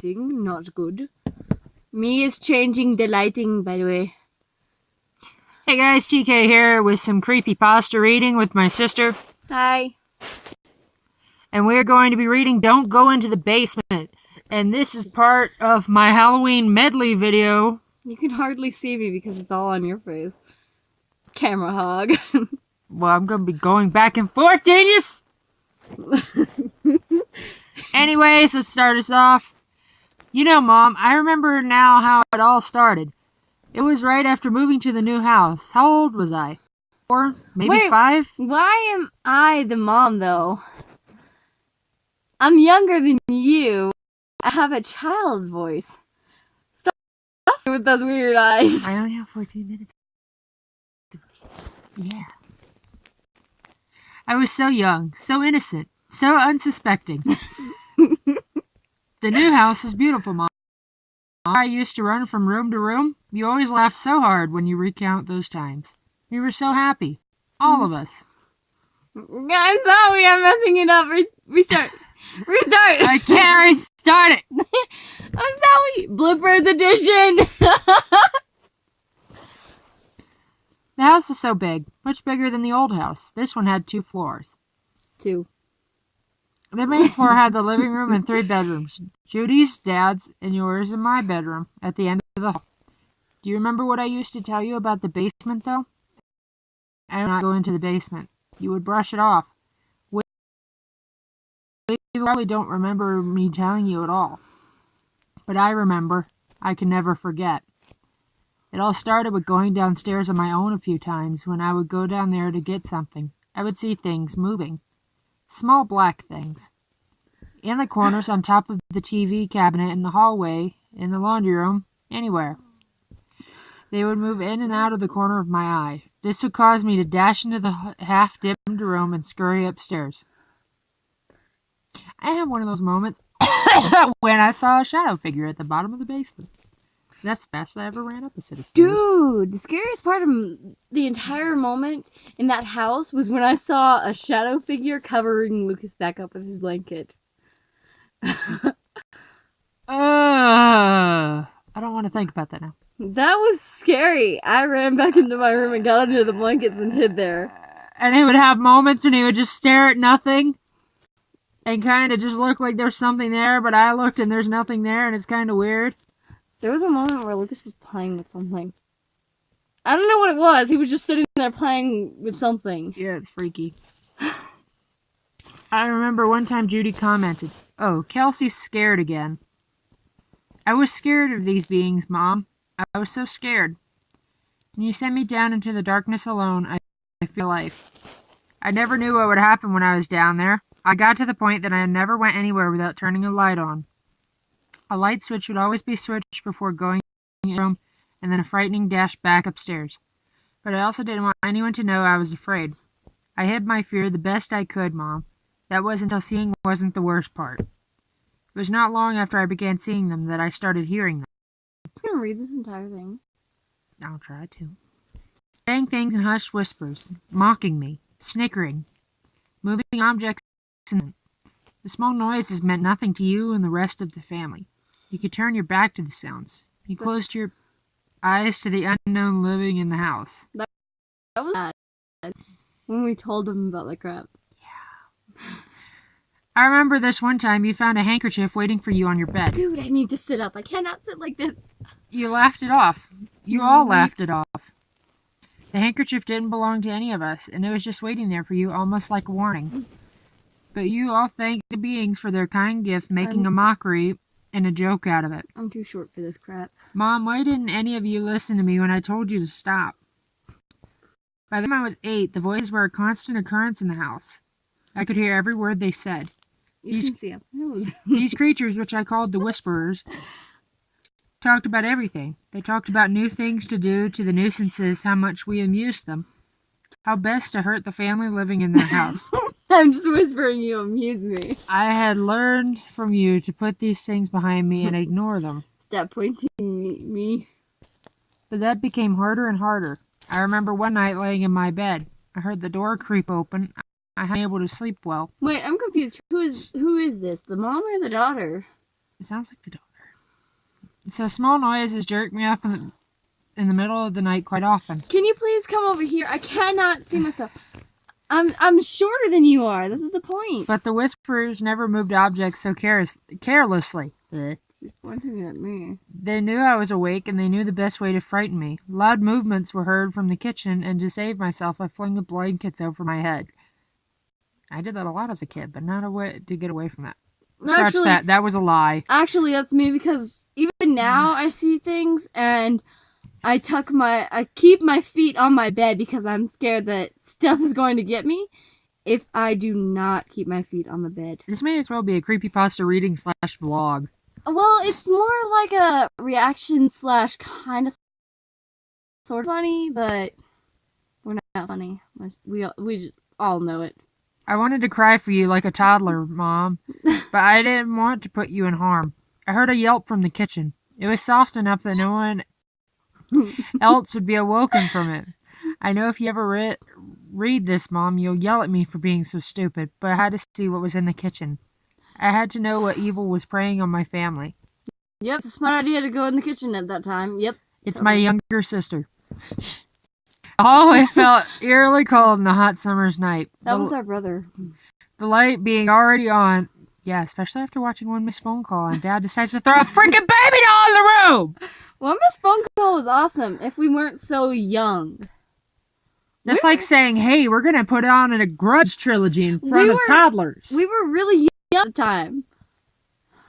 Not good. Me is changing the lighting, by the way. Hey guys, TK here with some Creepypasta reading with my sister. Hi. And we're going to be reading Don't Go Into the Basement. And this is part of my Halloween medley video. You can hardly see me because it's all on your face. Camera hog. Well, I'm going to be going back and forth, genius! Anyways, let's start us off. You know, Mom, I remember now how it all started. It was right after moving to the new house. How old was I? 4? Maybe Wait, 5? Why am I the mom, though? I'm younger than you. I have a child voice. Stop with those weird eyes. I only have 14 minutes. Yeah. I was so young, so innocent, so unsuspecting. The new house is beautiful, Mom. I used to run from room to room. You always laugh so hard when you recount those times. We were so happy. All of us. I'm sorry, I'm messing it up. Restart. Restart. I can't restart it. I'm sorry. Bloopers edition. The house is so big, much bigger than the old house. This one had 2 floors. 2. The main floor had the living room and 3 bedrooms. Judy's, Dad's, and yours and my bedroom at the end of the hall. Do you remember what I used to tell you about the basement, though? I would not go into the basement. You would brush it off. You probably don't remember me telling you at all. But I remember. I can never forget. It all started with going downstairs on my own a few times. When I would go down there to get something, I would see things moving. Small black things. In the corners, on top of the TV cabinet, in the hallway, in the laundry room, anywhere. They would move in and out of the corner of my eye. This would cause me to dash into the half-dimmed room and scurry upstairs. I had one of those moments when I saw a shadow figure at the bottom of the basement. That's the fastest I ever ran up a set of stairs. Dude, the scariest part of the entire moment in that house was when I saw a shadow figure covering Lucas back up with his blanket. I don't want to think about that now. That was scary. I ran back into my room and got under the blankets and hid there. And he would have moments and he would just stare at nothing and kind of just look like there's something there, but I looked and there's nothing there and it's kind of weird. There was a moment where Lucas was playing with something. I don't know what it was. He was just sitting there playing with something. Yeah, it's freaky. I remember one time Judy commented, "Oh, Kelsey's scared again." I was scared of these beings, Mom. I was so scared. When you sent me down into the darkness alone, I feel life. I never knew what would happen when I was down there. I got to the point that I never went anywhere without turning a light on. A light switch would always be switched before going in the room, and then a frightening dash back upstairs. But I also didn't want anyone to know I was afraid. I hid my fear the best I could, Mom. That was until seeing wasn't the worst part. It was not long after I began seeing them that I started hearing them. I'm just gonna read this entire thing. I'll try to. Saying things in hushed whispers, mocking me, snickering, moving objects. The small noises meant nothing to you and the rest of the family. You could turn your back to the sounds. You closed your eyes to the unknown living in the house. That was bad. When we told him about the crap. Yeah. I remember this one time you found a handkerchief waiting for you on your bed. Dude, I need to sit up. I cannot sit like this. You laughed it off. You all laughed it off. The handkerchief didn't belong to any of us, and it was just waiting there for you, almost like a warning. But you all thanked the beings for their kind gift, making a mockery and a joke out of it. I'm too short for this crap. Mom, why didn't any of you listen to me when I told you to stop? By the time I was 8, the voices were a constant occurrence in the house. I could hear every word they said. You can see them. These creatures, which I called the Whisperers, talked about everything. They talked about new things to do to the nuisances, how much we amused them, how best to hurt the family living in their house. I'm just whispering you amuse me. I had learned from you to put these things behind me and ignore them. Stop pointing at me. But that became harder and harder. I remember one night laying in my bed. I heard the door creep open. I hadn't been able to sleep well. Wait, I'm confused. Who is this? The mom or the daughter? It sounds like the daughter. So small noises jerk me up in the middle of the night quite often. Can you please come over here? I cannot see myself. I'm shorter than you are. This is the point. But the whispers never moved objects so carelessly. She's pointing at me. They knew I was awake, and they knew the best way to frighten me. Loud movements were heard from the kitchen, and to save myself, I flung the blankets over my head. I did that a lot as a kid, but not a way to get away from that. Scratch that. That was a lie. Actually, that's me, because even now I see things, and I keep my feet on my bed because I'm scared that stuff is going to get me if I do not keep my feet on the bed. This may as well be a creepypasta reading / vlog. Well, it's more like a reaction / kind of sort of funny, but we're not funny. We all know it. I wanted to cry for you like a toddler, Mom, but I didn't want to put you in harm. I heard a yelp from the kitchen. It was soft enough that no one else would be awoken from it. I know if you ever read this, Mom, you'll yell at me for being so stupid, but I had to see what was in the kitchen. I had to know what evil was preying on my family. Yep, it's a smart idea to go in the kitchen at that time. Yep. It's my younger sister. The hallway felt eerily cold in the hot summer's night. That was our brother. The light being already on. Yeah, especially after watching one missed phone call and Dad decides to throw a freaking baby doll in the room! One missed phone call was awesome if we weren't so young. That's like saying, hey, we're going to put on a Grudge trilogy in front of toddlers. We were really young at the time.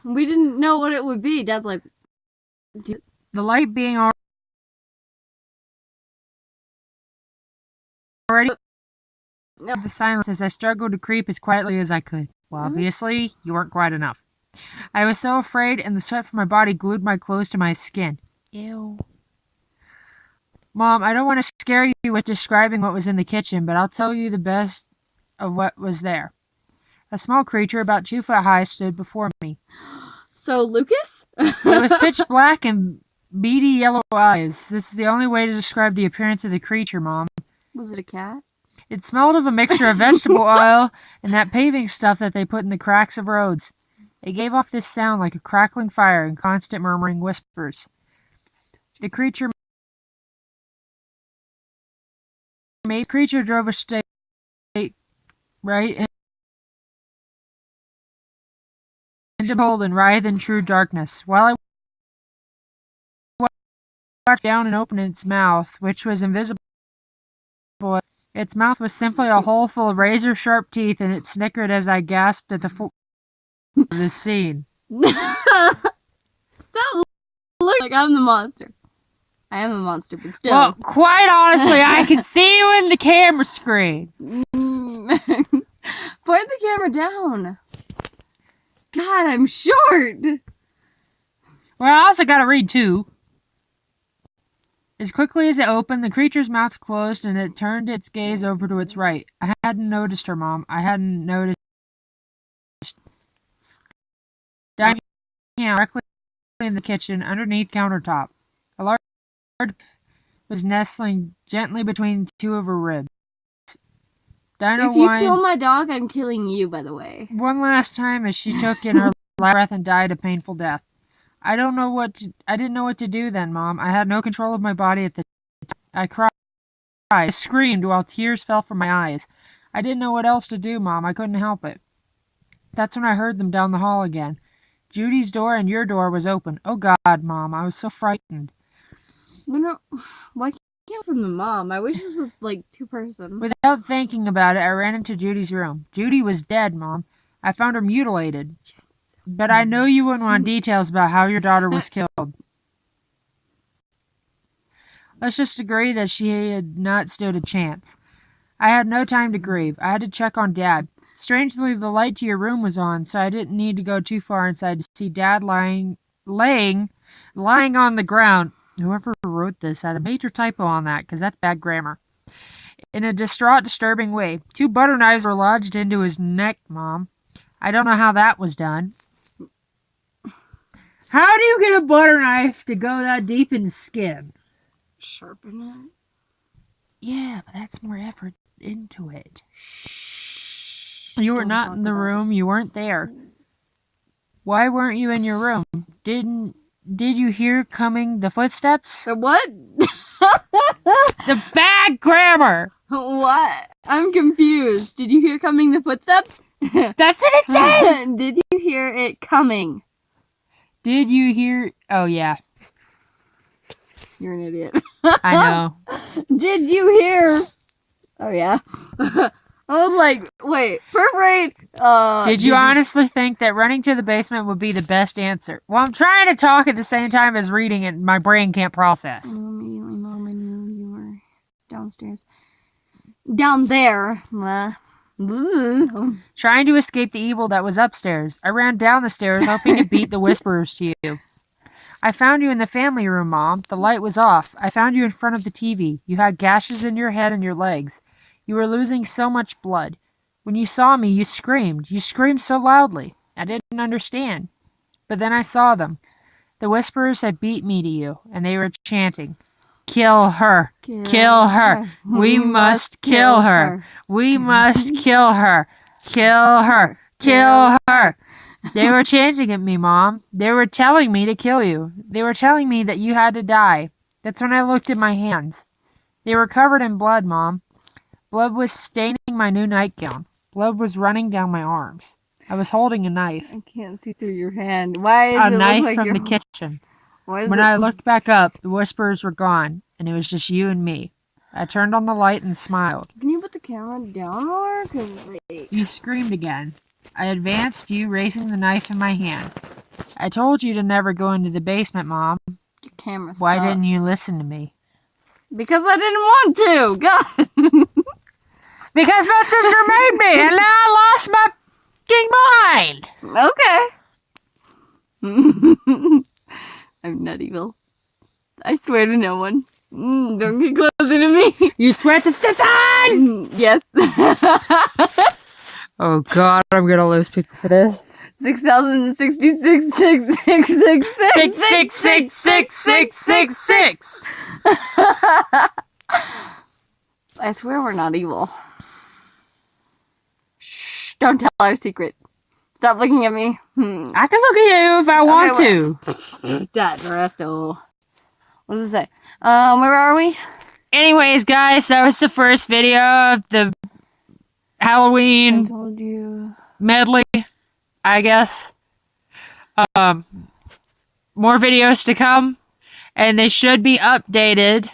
We didn't know what it would be. Dad's like... The light being already... The silence as I struggled to creep as quietly as I could. Well, obviously, you weren't quiet enough. I was so afraid, and the sweat from my body glued my clothes to my skin. Ew. Mom, I don't want to scare you with describing what was in the kitchen, but I'll tell you the best of what was there. A small creature about 2 foot high stood before me. So, Lucas? It was pitch black and beady yellow eyes. This is the only way to describe the appearance of the creature, Mom. Was it a cat? It smelled of a mixture of vegetable oil and that paving stuff that they put in the cracks of roads. It gave off this sound like a crackling fire and constant murmuring whispers. The creature drove a stake right into cold and writhed in true darkness. While I watched down and opened its mouth, which was invisible, its mouth was simply a hole full of razor-sharp teeth, and it snickered as I gasped at the this scene. Stop looking like I'm the monster. I am a monster, but still. Well, quite honestly, I can see you in the camera screen. Point the camera down. God, I'm short. Well, I also gotta read too. As quickly as it opened, the creature's mouth closed and it turned its gaze over to its right. I hadn't noticed her, Mom. I hadn't noticed. Diving out directly in the kitchen, underneath countertop. A large was nestling gently between 2 of her ribs. Dinah if you kill my dog, I'm killing you, by the way. One last time as she took in her last breath and died a painful death. I didn't know what to do then, Mom. I had no control of my body at the time. I cried. I screamed while tears fell from my eyes. I didn't know what else to do, Mom. I couldn't help it. That's when I heard them down the hall again. Judy's door and your door was open. Oh, God, Mom. I was so frightened. Why can't from the mom? I wish this was like 2-person. Without thinking about it, I ran into Judy's room. Judy was dead, Mom. I found her mutilated. But I know you wouldn't want details about how your daughter was killed. Let's just agree that she had not stood a chance. I had no time to grieve. I had to check on Dad. Strangely, the light to your room was on, so I didn't need to go too far inside to see Dad lying on the ground. Whoever wrote this had a major typo on that, because that's bad grammar. In a distraught, disturbing way. 2 butter knives were lodged into his neck, Mom. I don't know how that was done. How do you get a butter knife to go that deep in the skin? Sharpen it? Yeah, but that's more effort into it. You were not in the room. You weren't there. Why weren't you in your room? Didn't Did you hear coming the footsteps? So what? The bad grammar! What? I'm confused. Did you hear coming the footsteps? That's what it says! Did you hear it coming? Did you hear... Oh, yeah. You're an idiot. I know. Did you hear? Oh, yeah. I was like, wait, perforate. Did you honestly think that running to the basement would be the best answer? Well, I'm trying to talk at the same time as reading it, and my brain can't process. Immediately, Mom, I knew you were downstairs. Down there. Trying to escape the evil that was upstairs. I ran down the stairs, hoping to beat the whisperers to you. I found you in the family room, Mom. The light was off. I found you in front of the TV. You had gashes in your head and your legs. You were losing so much blood. When you saw me, you screamed. You screamed so loudly. I didn't understand. But then I saw them. The whisperers had beat me to you, and they were chanting, "Kill her! Kill her! We must kill her! We must kill her! Kill her! Kill her!" They were chanting at me, Mom. They were telling me to kill you. They were telling me that you had to die. That's when I looked at my hands. They were covered in blood, Mom. Blood was staining my new nightgown. Blood was running down my arms. I was holding a knife. I can't see through your hand. Why is A it knife look like from you're... the kitchen. Why is When it... I looked back up, the whisperers were gone, and it was just you and me. I turned on the light and smiled. Can you put the camera down more? Cause like... You screamed again. I advanced you, raising the knife in my hand. I told you to never go into the basement, Mom. Your camera Why sucks. didn't you listen to me? Because I didn't want to. God. Because my sister made me, and now I lost my fucking mind! Okay. I'm not evil. I swear to no one. Don't get closer to me. You swear to Satan! Yes. Oh God, I'm gonna lose people for this. 6,066, 666666666. I swear we're not evil. Shh, don't tell our secret. Stop looking at me. I can look at you if I want to. What does it say? Where are we? Anyways, guys, that was the first video of the I Halloween told you. medley, I guess. More videos to come, and they should be updated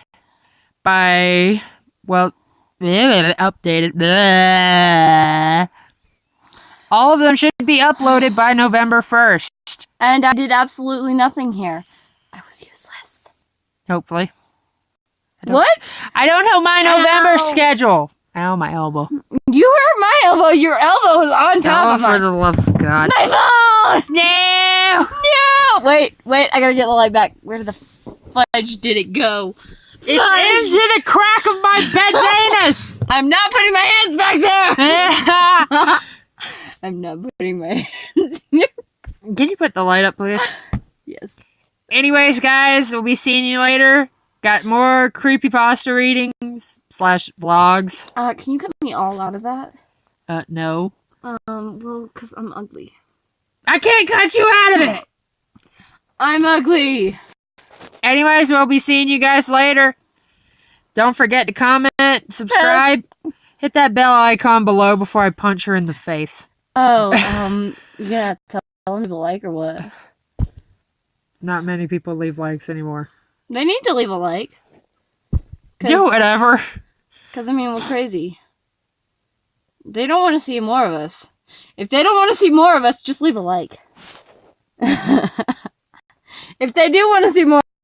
by, well, updated. Blah. All of them should be uploaded by November 1st. And I did absolutely nothing here. I was useless. Hopefully. What? I don't know my November Ow. schedule. Ow, my elbow. You hurt my elbow. Your elbow was on top of For mine. the love of God. My phone! No! No! Wait. I gotta get the light back. Where the fudge did it go? It's into the crack of my bed's anus! I'm not putting my hands back there! I'm not putting my hands here. Can you put the light up, please? Yes. Anyways, guys, we'll be seeing you later. Got more creepypasta readings / vlogs. Can you cut me all out of that? No. Well, because I'm ugly. I can't cut you out of it! I'm ugly! Anyways, we'll be seeing you guys later. Don't forget to comment, subscribe, hit that bell icon below before I punch her in the face. Oh, you gonna tell them to like or what? Not many people leave likes anymore. They need to leave a like. Do whatever. Because, I mean, we're crazy. They don't want to see more of us. If they don't want to see more of us, just leave a like. If they do want to see more